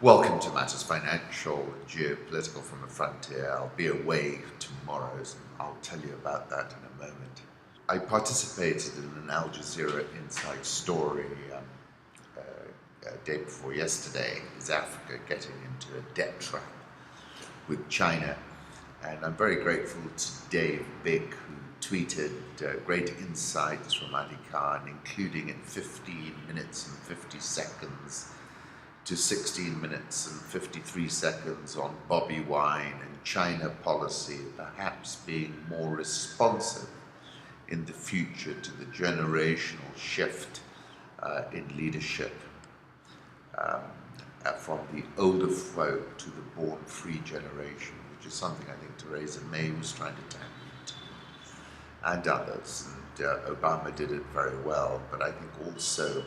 Welcome to Matters Financial and Geopolitical from the Frontier. I'll be away tomorrow, so I'll tell you about that in a moment. I participated in an Al Jazeera inside story day before yesterday. Is Africa getting into a debt trap with China? And I'm very grateful to Dave Big, who tweeted great insights from Ali Khan, including in 15 minutes and 50 seconds to 16 minutes and 53 seconds on Bobby Wine and China policy perhaps being more responsive in the future to the generational shift in leadership from the older folk to the born-free generation, which is something I think Theresa May was trying to tap into, and others. And Obama did it very well, but I think also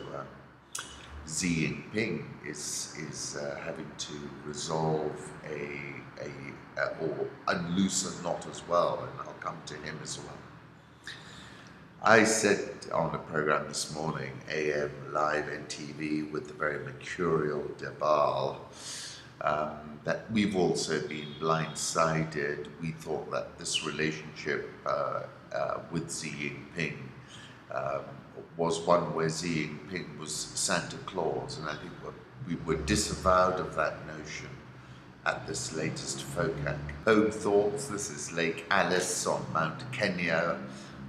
Xi Jinping is having to resolve or unloose a knot as well, and I'll come to him as well. I said on the program this morning, AM Live NTV, with the very mercurial Debal, that we've also been blindsided. We thought that this relationship with Xi Jinping was one where Xi Jinping was Santa Claus, and I think we were disavowed of that notion at this latest FOCAC. Home thoughts. This is Lake Alice on Mount Kenya.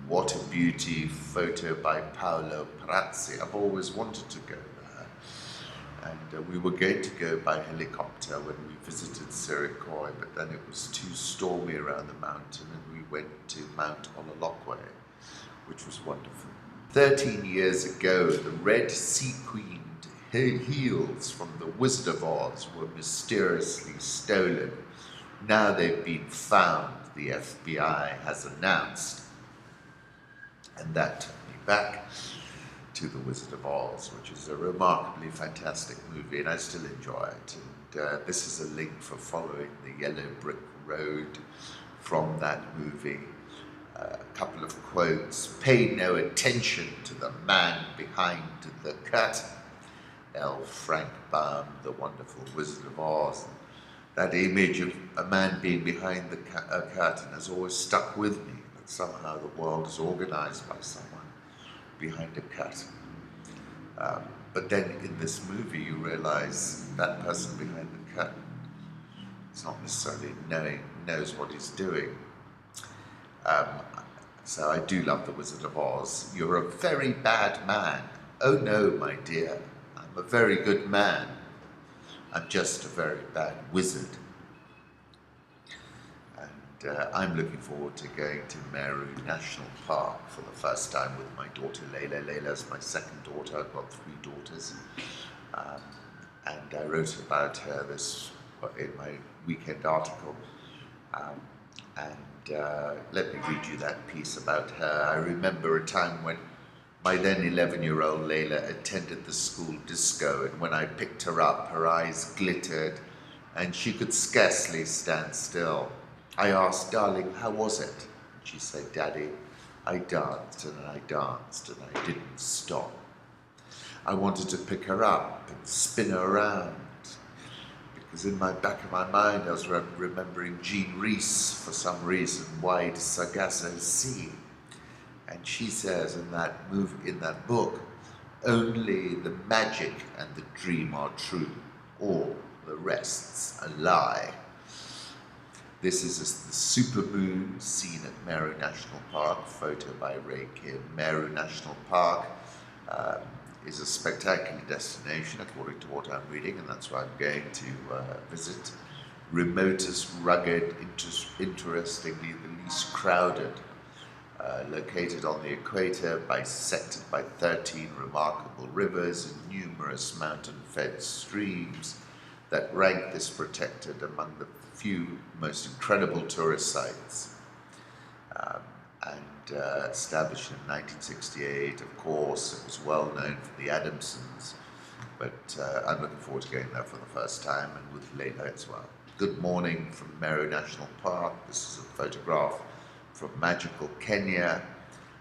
What a beauty, photo by Paolo Parazzi. I've always wanted to go there, and we were going to go by helicopter when we visited Sirikoi, but then it was too stormy around the mountain, and we went to Mount Ololokwe, which was wonderful. 13 years ago, the red sequined heels from the Wizard of Oz were mysteriously stolen. Now they've been found, the FBI has announced. And that took me back to the Wizard of Oz, which is a remarkably fantastic movie, and I still enjoy it. And this is a link for following the yellow brick road from that movie. A couple of quotes. Pay no attention to the man behind the curtain. L. Frank Baum, the wonderful Wizard of Oz. That image of a man being behind the curtain has always stuck with me, that somehow the world is organized by someone behind a curtain. But then in this movie you realize that person behind the curtain is not necessarily knows what he's doing. So I do love the Wizard of Oz. You're a very bad man. Oh no, my dear, I'm a very good man. I'm just a very bad wizard. And I'm looking forward to going to Meru National Park for the first time with my daughter Layla. Layla's my second daughter. I've got 3 daughters. And I wrote about her this in my weekend article. Let me read you that piece about her. I remember a time when my then 11-year-old Layla attended the school disco, and when I picked her up, her eyes glittered and she could scarcely stand still. I asked, darling, how was it? And she said, Daddy, I danced and I danced and I didn't stop. I wanted to pick her up and spin her around, because in my back of my mind I was remembering Jean Rhys, for some reason, Wide Sargasso Sea. And she says in that book, only the magic and the dream are true, all the rest's a lie. This is the supermoon seen at Meru National Park, photo by Ray Kim. Meru National Park is a spectacular destination, according to what I'm reading, and that's why I'm going to visit. Remotest, rugged, interestingly the least crowded, located on the equator, bisected by 13 remarkable rivers and numerous mountain-fed streams that rank this protected among the few most incredible tourist sites. Established in 1968, of course, it was well known for the Adamsons, but I'm looking forward to going there for the first time, and with Layla as well. Good morning from Meru National Park. This is a photograph from magical Kenya.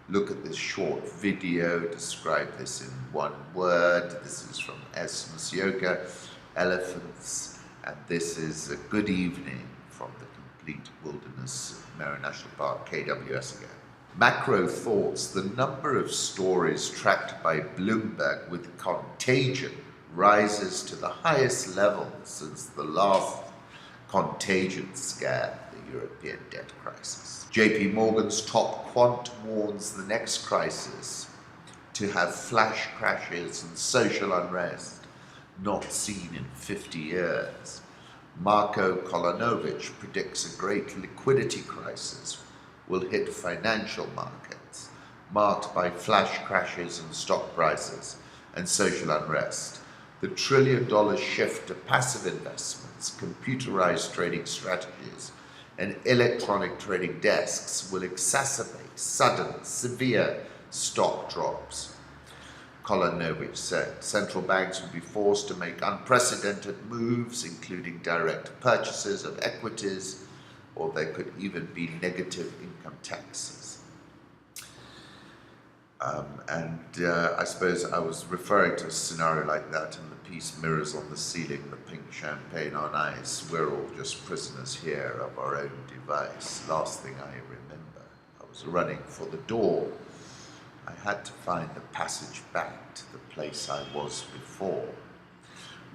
Look at this short video, describe this in one word. This is from S. Musyoka, elephants, and this is a good evening from the complete wilderness of Meru National Park, KWS again. Macro thoughts: the number of stories tracked by Bloomberg with contagion rises to the highest level since the last contagion scare, the European debt crisis. JP Morgan's top quant warns the next crisis to have flash crashes and social unrest not seen in 50 years. Marko Kolonovich predicts a great liquidity crisis will hit financial markets, marked by flash crashes in stock prices and social unrest. The trillion-dollar shift to passive investments, computerized trading strategies, and electronic trading desks will exacerbate sudden, severe stock drops. Kolonovich said central banks would be forced to make unprecedented moves, including direct purchases of equities, or there could even be negative income taxes. I suppose I was referring to a scenario like that in the piece Mirrors on the Ceiling, the Pink Champagne on Ice. We're all just prisoners here of our own device. Last thing I remember, I was running for the door. I had to find the passage back to the place I was before.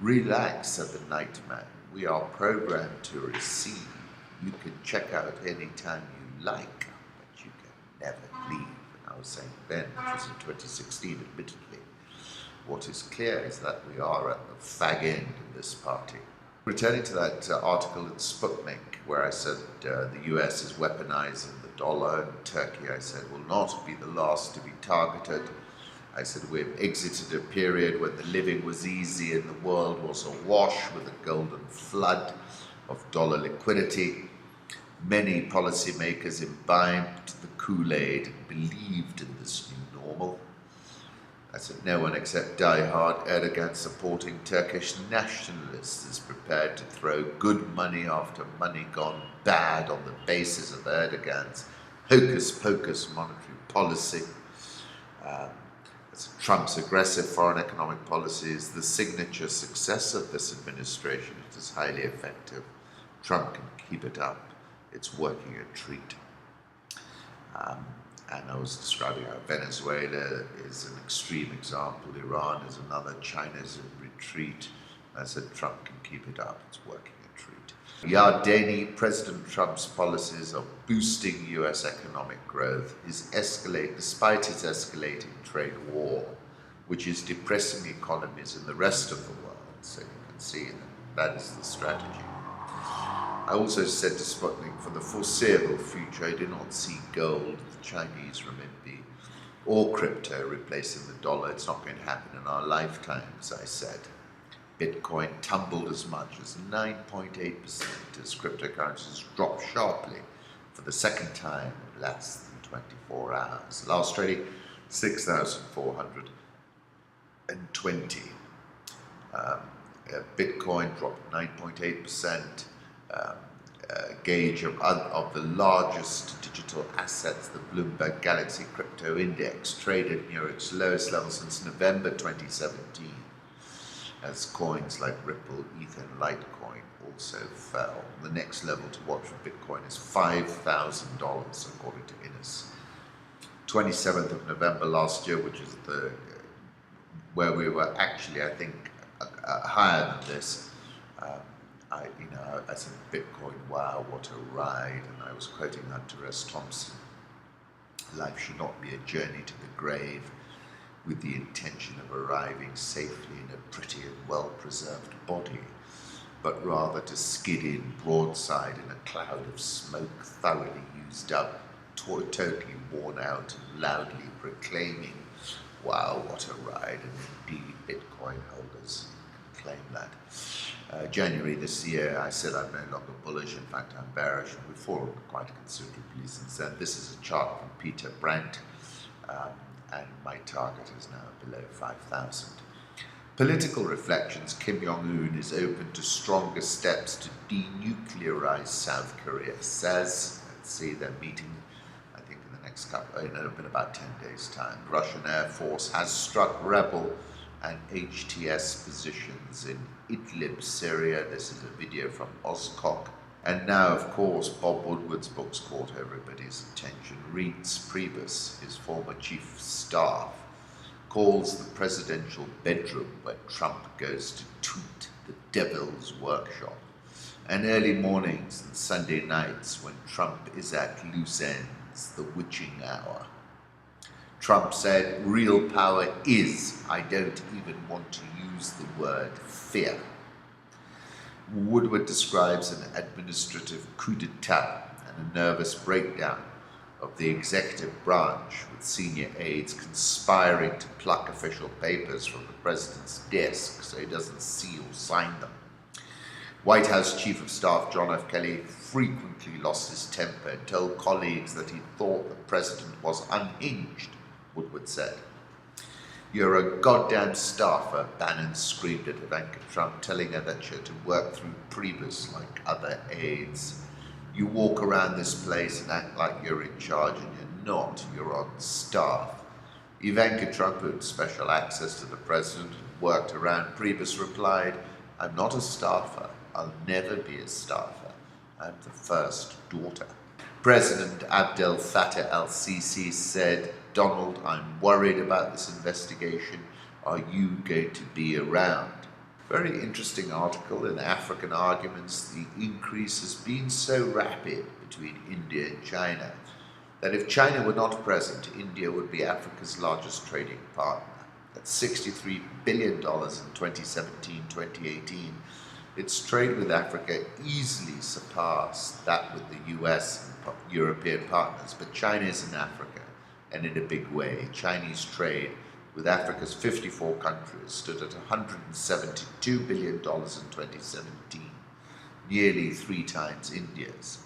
Relax, said the nightman. We are programmed to receive. You can check out anytime you like, but you can never leave. And I was saying then, which was in 2016, admittedly, what is clear is that we are at the fag end in this party. Returning to that article in Sputnik, where I said the US is weaponizing the dollar, and Turkey, I said, will not be the last to be targeted. I said we've exited a period when the living was easy and the world was awash with a golden flood of dollar liquidity. Many policymakers imbibed the Kool-Aid and believed in this new normal. I said no one except die-hard Erdogan-supporting Turkish nationalists is prepared to throw good money after money gone bad on the basis of Erdogan's hocus-pocus monetary policy. Trump's aggressive foreign economic policy is the signature success of this administration. It is highly effective. Trump can keep it up. It's working a treat. And I was describing how Venezuela is an extreme example, Iran is another, China's in retreat. I said Trump can keep it up, it's working a treat. Yardeni, President Trump's policies of boosting US economic growth despite his escalating trade war, which is depressing economies in the rest of the world. So you can see that is the strategy. I also said to Sputnik, for the foreseeable future, I do not see gold, the Chinese renminbi, or crypto replacing the dollar. It's not going to happen in our lifetimes, I said. Bitcoin tumbled as much as 9.8% as cryptocurrencies dropped sharply for the second time in less than 24 hours. Last trading, 6,420. Bitcoin dropped 9.8%. Gauge of the largest digital assets, the Bloomberg Galaxy Crypto Index, traded near its lowest level since November 2017, as coins like Ripple, Ether, and Litecoin also fell. The next level to watch for Bitcoin is $5,000, according to Innes. 27th of November last year, which is where we were actually, I think, higher than this. I said, Bitcoin, wow, what a ride. And I was quoting Hunter S. Thompson. Life should not be a journey to the grave with the intention of arriving safely in a pretty and well-preserved body, but rather to skid in broadside in a cloud of smoke, thoroughly used up, totally worn out, and loudly proclaiming, wow, what a ride. And indeed, Bitcoin holders can claim that. January this year, I said I'm no longer bullish. In fact, I'm bearish, and we've fallen quite considerably since then. This is a chart from Peter Brandt, and my target is now below 5,000. Political reflections: Kim Jong Un is open to stronger steps to denuclearize South Korea, says. Let's see, they're meeting, I think, in the next in about 10 days' time. Russian Air Force has struck rebel and HTS positions in Idlib, Syria. This is a video from Oscok. And now, of course, Bob Woodward's book's caught everybody's attention. Reince Priebus, his former chief of staff, calls the presidential bedroom where Trump goes to tweet the devil's workshop. And early mornings and Sunday nights when Trump is at loose ends, the witching hour. Trump said, real power is, I don't even want to use the word fear. Woodward describes an administrative coup d'etat and a nervous breakdown of the executive branch, with senior aides conspiring to pluck official papers from the president's desk so he doesn't see or sign them. White House Chief of Staff John F. Kelly frequently lost his temper and told colleagues that he thought the president was unhinged, Woodward said. You're a goddamn staffer, Bannon screamed at Ivanka Trump, telling her that she had to work through Priebus like other aides. You walk around this place and act like you're in charge, and you're not. You're on staff. Ivanka Trump, who had special access to the president and worked around Priebus, replied, I'm not a staffer. I'll never be a staffer. I'm the first daughter. President Abdel Fattah el-Sisi said, Donald, I'm worried about this investigation. Are you going to be around? Very interesting article in African Arguments. The increase has been so rapid between India and China that if China were not present, India would be Africa's largest trading partner. At $63 billion in 2017-2018, its trade with Africa easily surpassed that with the US and European partners, but China is in Africa, and in a big way. Chinese trade with Africa's 54 countries stood at $172 billion in 2017, nearly 3 times India's.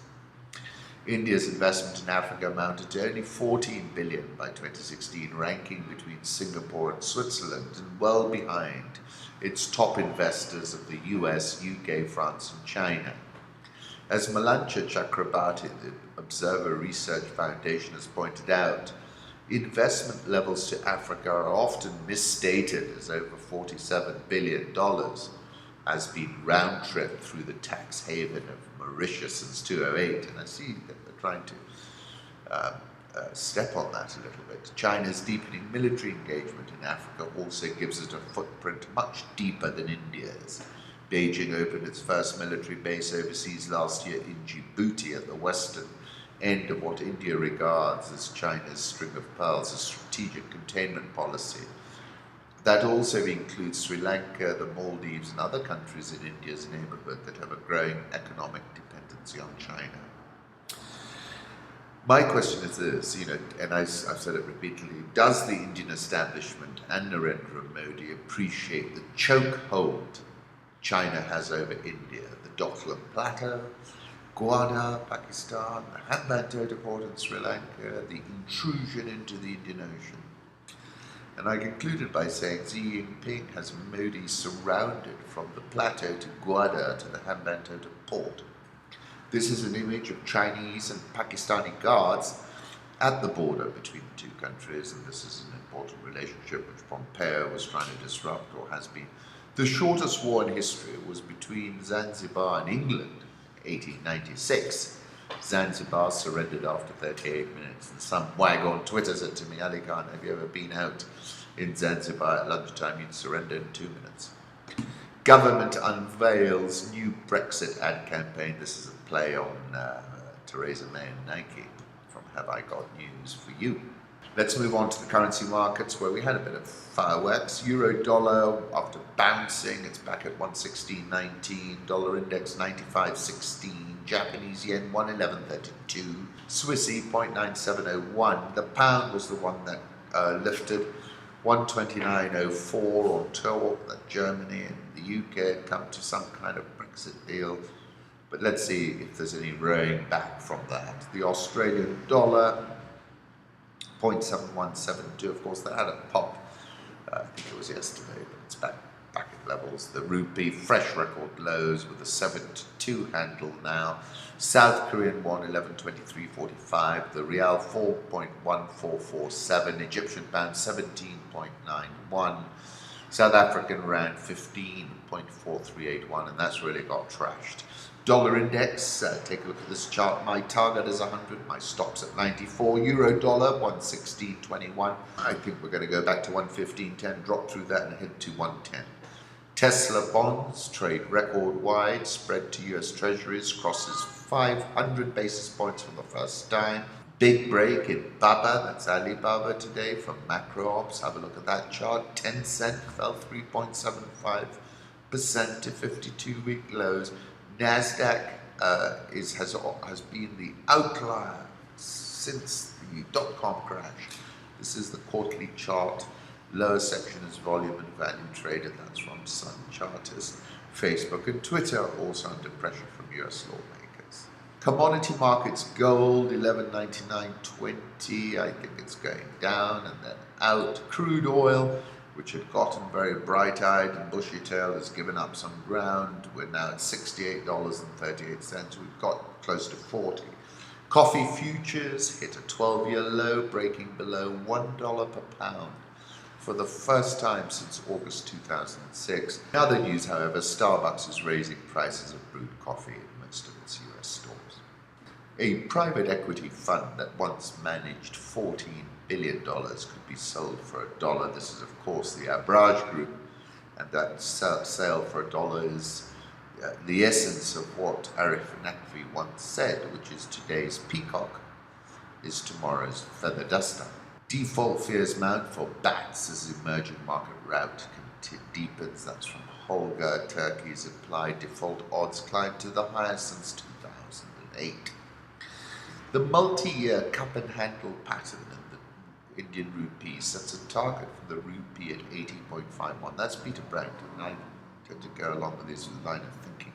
India's investment in Africa amounted to only $14 billion by 2016, ranking between Singapore and Switzerland, and well behind its top investors of the US, UK, France, and China. As Malancha Chakrabarti, the Observer Research Foundation, has pointed out, investment levels to Africa are often misstated as over $47 billion has been round-tripped through the tax haven of Mauritius since 2008, and I see that they're trying to step on that a little bit. China's deepening military engagement in Africa also gives it a footprint much deeper than India's. Beijing opened its first military base overseas last year in Djibouti at the western end of what India regards as China's string of pearls, a strategic containment policy. That also includes Sri Lanka, the Maldives, and other countries in India's neighborhood that have a growing economic dependency on China. My question is this, and I've said it repeatedly, does the Indian establishment and Narendra Modi appreciate the chokehold China has over India, the Dockland Plateau, Gwadar, Pakistan, the Hambantota port in Sri Lanka, the intrusion into the Indian Ocean? And I concluded by saying Xi Jinping has Modi surrounded from the plateau to Gwadar to the Hambantota port. This is an image of Chinese and Pakistani guards at the border between the two countries, and this is an important relationship which Pompeo was trying to disrupt, or has been. The shortest war in history was between Zanzibar and England in 1896. Zanzibar surrendered after 38 minutes, and some wag on Twitter said to me, Ali Khan, have you ever been out in Zanzibar at lunchtime? You'd surrender in 2 minutes. Government unveils new Brexit ad campaign. This is a play on Theresa May and Nike from Have I Got News for You. Let's move on to the currency markets, where we had a bit of fireworks. Euro dollar, after bouncing, it's back at 116.19. Dollar index 95.16. Japanese yen 111.32. Swissy 0.9701. The pound was the one that lifted 129.04 on talk that Germany and the UK had come to some kind of Brexit deal. But let's see if there's any rowing back from that. The Australian dollar 0.7172. Of course, that had a pop. I think it was yesterday, but it's back at levels. The rupee, fresh record lows with a 7-2 handle now. South Korean won 11.2345. The Rial 4.1447. Egyptian pound 17.91. South African rand 15.4381, and that's really got trashed. Dollar index, take a look at this chart. My target is 100, my stop's at 94. Euro dollar 116.21. I think we're going to go back to 115.10, drop through that and head to 110. Tesla bonds trade record wide, spread to US Treasuries crosses 500 basis points for the first time. Big break in Baba, that's Alibaba today from Macro Ops. Have a look at that chart. Tencent fell 3.75% to 52-week lows. Nasdaq has been the outlier since the dot-com crash. This is the quarterly chart. Lower section is volume and value traded. That's from Sun Charters. Facebook and Twitter are also under pressure from US lawmakers. Commodity markets, gold 11.99.20. I think it's going down and then out. Crude oil, which had gotten very bright-eyed and bushy-tailed, has given up some ground. We're now at $68.38. We've got close to 40. Coffee futures hit a 12-year low, breaking below $1 per pound for the first time since August 2006. In other news, however, Starbucks is raising prices of brewed coffee in most of its US stores. A private equity fund that once managed $14 billion could be sold for $1. This is, of course, the Abraj Group, and that sale for $1 is the essence of what Arif Nakvi once said, which is today's peacock is tomorrow's feather duster. Default fears mount for bats as emerging market rout deepens. That's from Holger. Turkey's implied default odds climb to the highest since 2008. The multi-year cup and handle pattern in the Indian rupee sets a target for the rupee at 80.51. That's Peter Bragdon, and I tend to go along with his line of thinking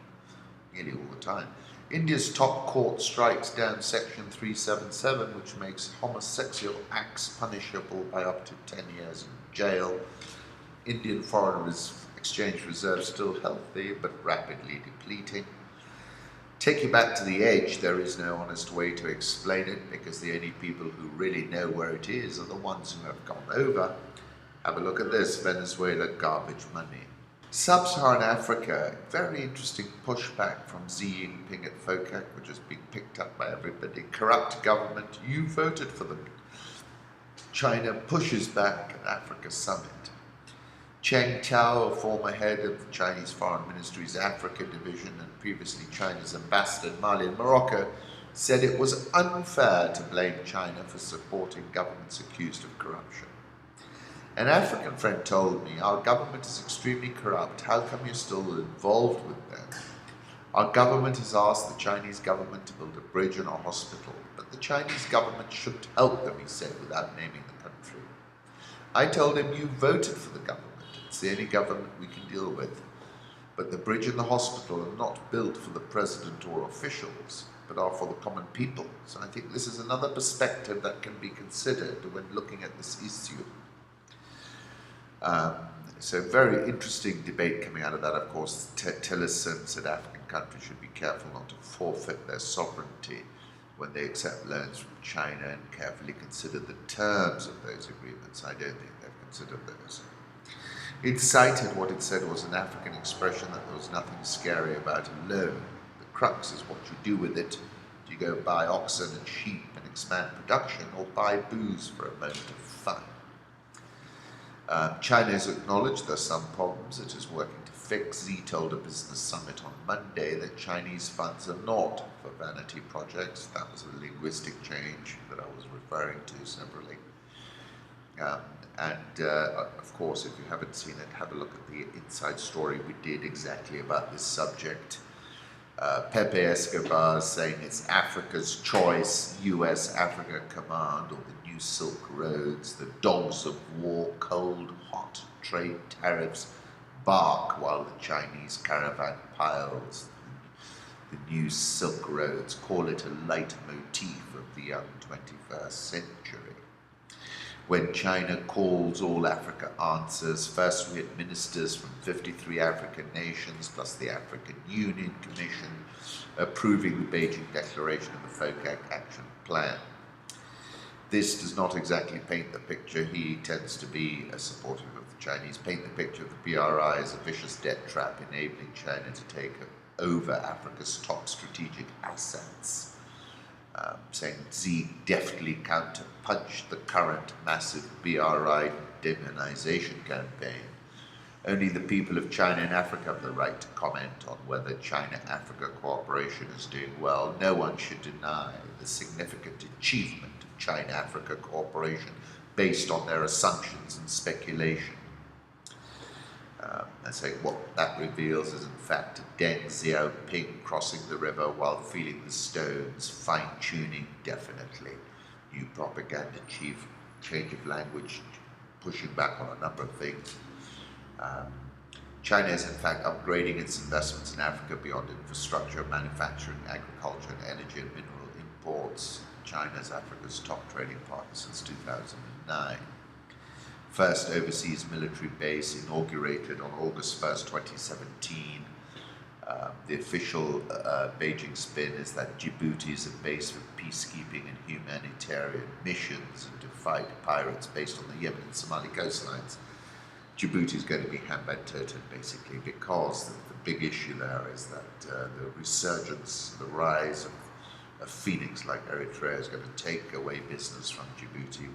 nearly all the time. India's top court strikes down Section 377, which makes homosexual acts punishable by up to 10 years in jail. Indian foreign exchange reserves still healthy, but rapidly depleting. Take you back to the edge, there is no honest way to explain it, because the only people who really know where it is are the ones who have gone over. Have a look at this, Venezuela garbage money. Sub-Saharan Africa, very interesting pushback from Xi Jinping at FOCAC, which has been picked up by everybody. Corrupt government, you voted for them. China pushes back at Africa Summit. Cheng Tao, a former head of the Chinese Foreign Ministry's Africa division and previously China's ambassador in Mali and Morocco, said it was unfair to blame China for supporting governments accused of corruption. An African friend told me, our government is extremely corrupt. How come you're still involved with them? Our government has asked the Chinese government to build a bridge and a hospital, but the Chinese government should help them, he said, without naming the country. I told him, you voted for the government. It's the only government we can deal with. But the bridge and the hospital are not built for the president or officials, but are for the common people. So I think this is another perspective that can be considered when looking at this issue. So very interesting debate coming out of that. Of course, Tillerson said African countries should be careful not to forfeit their sovereignty when they accept loans from China and carefully consider the terms of those agreements. I don't think they've considered those. It cited what it said was an African expression that there was nothing scary about a loan. The crux is what you do with it. Do you go buy oxen and sheep and expand production, or buy booze for a moment of fun? China has acknowledged there are some problems it is working to fix. Xi told a business summit on Monday that Chinese funds are not for vanity projects. That was a linguistic change that I was referring to severally. Of course, if you haven't seen it, have a look at the inside story we did exactly about this subject. Pepe Escobar saying it's Africa's choice, US Africa Command, or the new Silk Roads, the dogs of war, cold, hot, trade tariffs bark while the Chinese caravan piles the new Silk Roads, call it a leitmotif of the young 21st century. When China calls, all Africa answers. First we had ministers from 53 African nations plus the African Union Commission approving the Beijing Declaration of the FOCAC Action Plan. This does not exactly paint the picture. He tends to be a supporter of the Chinese paint the picture of the BRI as a vicious debt trap enabling China to take over Africa's top strategic assets, saying Xi deftly counterpunched the current massive BRI demonization campaign. Only the people of China and Africa have the right to comment on whether China-Africa cooperation is doing well. No one should deny the significant achievement of China-Africa cooperation based on their assumptions and speculation. And saying what that reveals is in fact Deng Xiaoping crossing the river while feeling the stones, fine-tuning definitely. New propaganda chief, change of language, pushing back on a number of things. China is in fact upgrading its investments in Africa beyond infrastructure, manufacturing, agriculture, and energy and mineral imports. China is Africa's top trading partner since 2009. First overseas military base inaugurated on August 1st, 2017. The official Beijing spin is that Djibouti is a base for peacekeeping and humanitarian missions and to fight pirates based on the Yemen and Somali coastlines. Djibouti is going to be hand-by-toted basically because the big issue there is that the resurgence, the rise of Phoenix like Eritrea is going to take away business from Djibouti,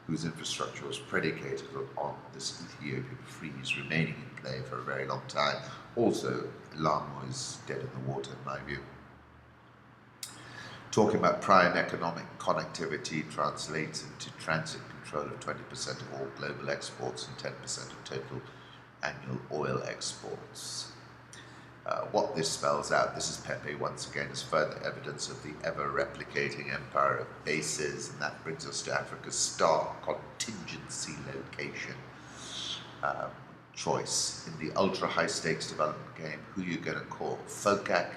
whose infrastructure was predicated on this Ethiopian freeze remaining in play for a very long time. Also, Lamu is dead in the water in my view. Talking about prime economic connectivity translates into transit control of 20% of all global exports and 10% of total annual oil exports. What this spells out, this is Pepe once again, is further evidence of the ever-replicating empire of bases, and that brings us to Africa's star contingency location choice in the ultra-high stakes development game. Who are you going to call? FOCAC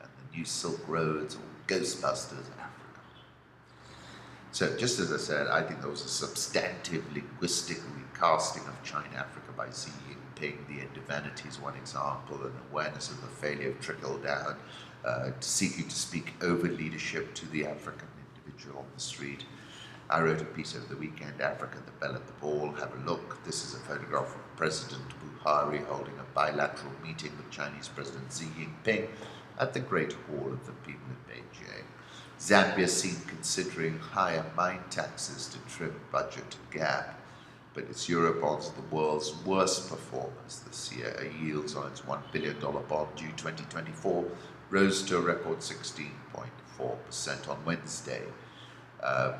and the new Silk Roads, or Ghostbusters Africa? So just as I said, I think there was a substantive linguistic recasting of China-Africa by Xi Jinping. The end of vanity is one example, and awareness of the failure of trickle-down, seeking to speak over leadership to the African individual on the street. I wrote a piece over the weekend, Africa, the Belle at the Ball. Have a look. This is a photograph of President Buhari holding a bilateral meeting with Chinese President Xi Jinping at the Great Hall of the People in Beijing. Zambia seen considering higher mine taxes to trim budget gap, but its Eurobonds are the world's worst performers this year. Yields on its $1 billion bond due 2024 rose to a record 16.4% on Wednesday.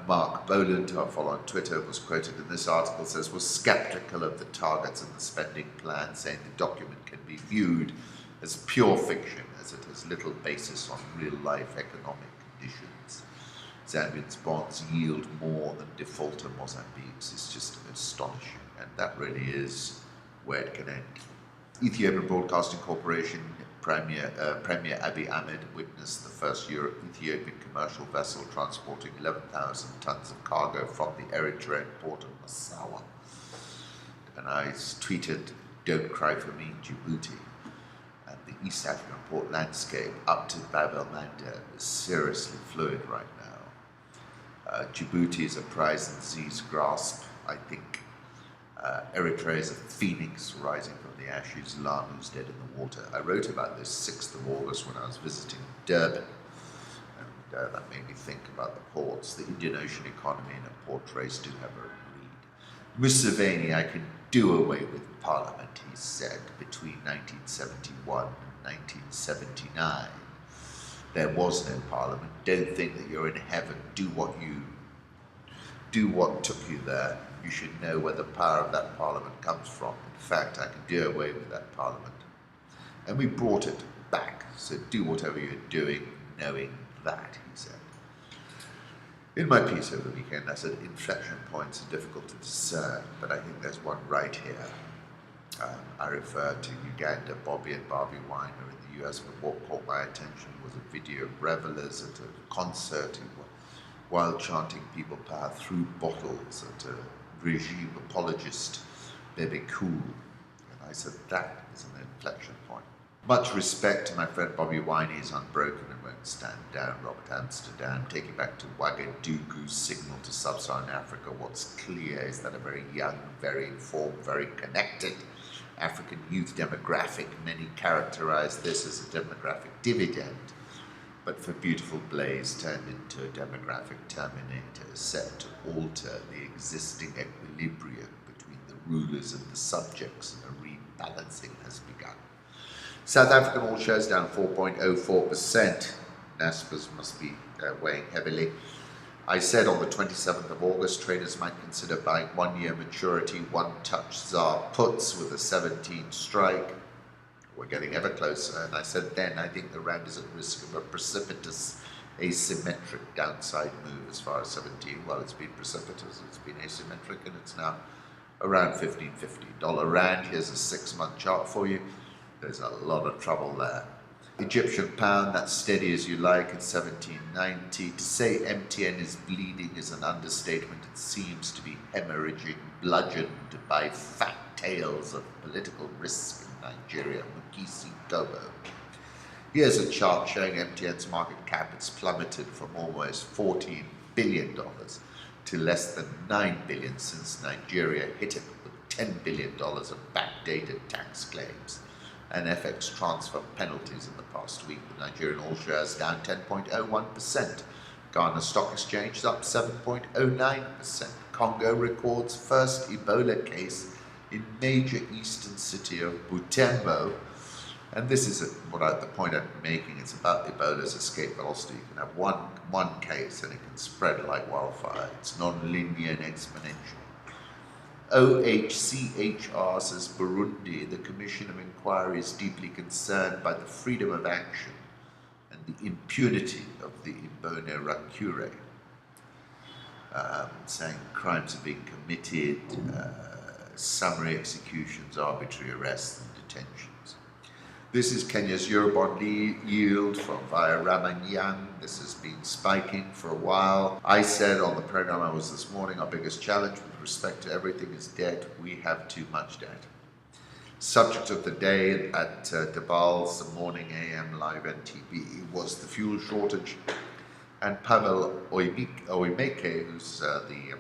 Mark Boland, who I follow on Twitter, was quoted in this article, says, was skeptical of the targets and the spending plan, saying the document can be viewed as pure fiction, as it has little basis on real-life economic conditions. Zambian's bonds yield more than defaulter Mozambique's. It's just astonishing, and that really is where it can end. Ethiopian Broadcasting Corporation Premier Abiy Ahmed witnessed the first Ethiopian commercial vessel transporting 11,000 tons of cargo from the Eritrean port of Massawa. And I tweeted, "Don't cry for me, Djibouti." And the East African port landscape up to Bab el-Mandeb is seriously fluid right now. Djibouti is a prize in Xi's grasp, I think. Eritrea is a phoenix rising from the ashes. Lamu's dead in the water. I wrote about this 6th of August when I was visiting Durban, and that made me think about the ports. The Indian Ocean economy and a port race do have a read. Museveni, I can do away with Parliament, he said, between 1971 and 1979. There was no Parliament. Don't think that you're in heaven. Do what took you there. You should know where the power of that Parliament comes from. In fact, I can do away with that Parliament. And we brought it back. So do whatever you're doing, knowing that, he said. In my piece over the weekend, I said inflection points are difficult to discern, but I think there's one right here. I referred to Uganda, Bobby and Barbie Wine are in the US, but what caught my attention was a video of revelers at a concert while chanting "People Power" through bottles at a regime apologist, Bebe Cool. And I said, that is an inflection point. Much respect to my friend Bobby Wine, he's unbroken and won't stand down, Robert Amsterdam, take you back to Ouagadougou's signal to sub-Saharan Africa. What's clear is that a very young, very informed, very connected African youth demographic, many characterize this as a demographic dividend, but for beautiful Blaise turned into a demographic terminator, set to alter the existing equilibrium between the rulers and the subjects, and a rebalancing has begun. South African all shares down 4.04%. Naspers must be weighing heavily. I said on the 27th of August, traders might consider buying 1-year maturity, one-touch ZAR puts with a 17 strike. We're getting ever closer, and I said then I think the rand is at risk of a precipitous asymmetric downside move as far as 17. Well, it's been precipitous, it's been asymmetric, and it's now around 15.50. Dollar rand, here's a 6-month chart for you. There's a lot of trouble there. Egyptian pound, that's steady as you like at 17.90. To say MTN is bleeding is an understatement. It seems to be hemorrhaging, bludgeoned by fat tails of political risk in Nigeria. Mukisi Tobo. Here's a chart showing MTN's market cap. It's plummeted from almost $14 billion to less than $9 billion since Nigeria hit it with $10 billion of backdated tax claims and FX transfer penalties in the past week. The Nigerian all shares down 10.01%. Ghana Stock Exchange is up 7.09%. Congo records first Ebola case in major eastern city of Butembo. And this is the point I'm making. It's about Ebola's escape velocity. You can have one case and it can spread like wildfire. It's non-linear and exponential. OHCHR says Burundi, the Commission of Inquiry is deeply concerned by the freedom of action and the impunity of the Imbonerakure, saying crimes are being committed, summary executions, arbitrary arrests and detentions. This is Kenya's Eurobond yield from via Ramanyang. This has been spiking for a while. I said on the program I was this morning, our biggest challenge with respect to everything is debt. We have too much debt. Subject of the day at Debal's the morning AM live NTV was the fuel shortage. And Pavel Oimeke, who's the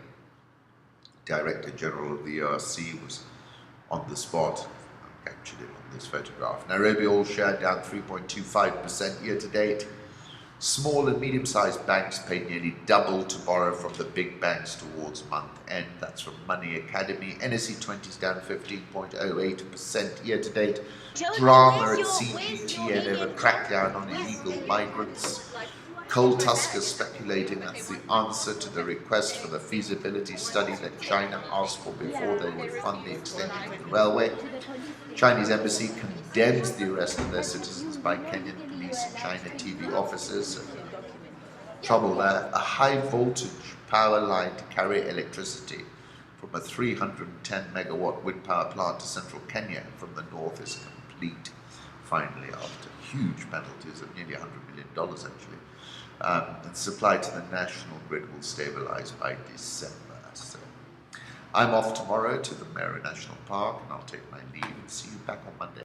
Director General of the ERC, was on the spot. I captured it on this photograph. Nairobi all share down 3.25% year to date. Small and medium-sized banks paid nearly double to borrow from the big banks towards month end. That's from Money Academy. NSE 20 is down 15.08% year to date. Drama at CPTN over crackdown on illegal migrants. Coal Tuskers speculating that's the answer to the request for the feasibility study that China asked for before they would fund the extension of the railway. Chinese embassy condemns the arrest of their citizens by Kenyan police and China TV officers. Trouble there. A high voltage power line to carry electricity from a 310 megawatt wind power plant to central Kenya from the north is complete, finally, after huge penalties of nearly $100 million actually. And supply to the national grid will stabilize by December. So I'm off tomorrow to the Meru National Park, and I'll take my leave and see you back on Monday.